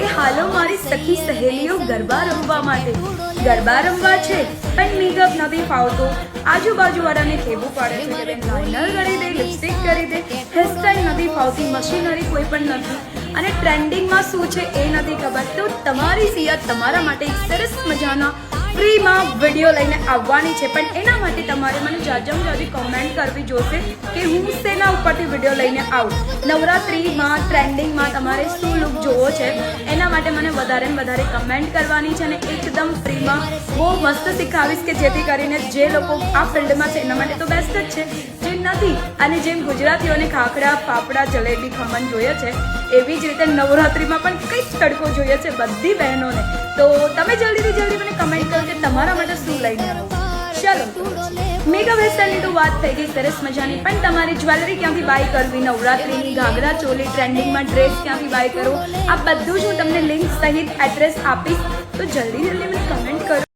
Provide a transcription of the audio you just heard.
એ હાલો મારી સખી સહેલીઓ ગરબા રમવા માટે. ગરબા રમવા છે પણ મેકઅપ નથી ફાવતો. આજુબાજુવાળાને કહેવું પડે છે કે લાઇનર કરી દે, લિપસ્ટિક કરી દે, હેરસ્ટાઈલ નથી ફાવતી, મશીનરી કોઈ પણ નથી અને ટ્રેન્ડિંગમાં શું છે એ નથી ખબર. તો તમારી સિયા તમારા માટે એક સરસ મજાના ફ્રીમાં વિડીયો લઈને આવવાની છે. પણ એના માટે તમારે મને જાજામાં જાજી કોમેન્ટ કરવી જોશે કે હું શેના ઉપરથી વિડીયો લઈને આવું. નવરાત્રિમાં ટ્રેન્ડિંગમાં તમારે શું લુક જોવો છે એના માટે મને વધારે ને વધારે કમેન્ટ કરવાની છે અને એકદમ ફ્રીમાં બહુ મસ્ત શીખાવીશ કે જેથી કરીને જે લોકો આ ફિલ્ડમાં છે એના માટે તો બેસ્ટ જ છે. જે નથી અને જેમ ગુજરાતીઓને ખાખરા, ફાફડા, જલેબી, ખમણ જોઈએ છે એવી જ રીતે નવરાત્રિમાં પણ કંઈક તડકો જોઈએ છે બધી બહેનોને. તો તમે જલ્દીથી મને કમેન્ટ કરો કે તમારા માટે શું લઈને આવો. ચલો, મેકઅપ હેરસ્ટાઈલની તો વાત થઈ ગઈ સરસ મજાની, પણ તમારી જ્વેલરી ક્યાંથી બાય કરવી, નવરાત્રિની ઘાઘરા ચોલી, ટ્રેન્ડિંગમાં ડ્રેસ ક્યાંથી બાય કરો, આ બધું જ હું તમને લિંક સહિત એડ્રેસ આપીશ. તો જલ્દી મને કમેન્ટ કરો.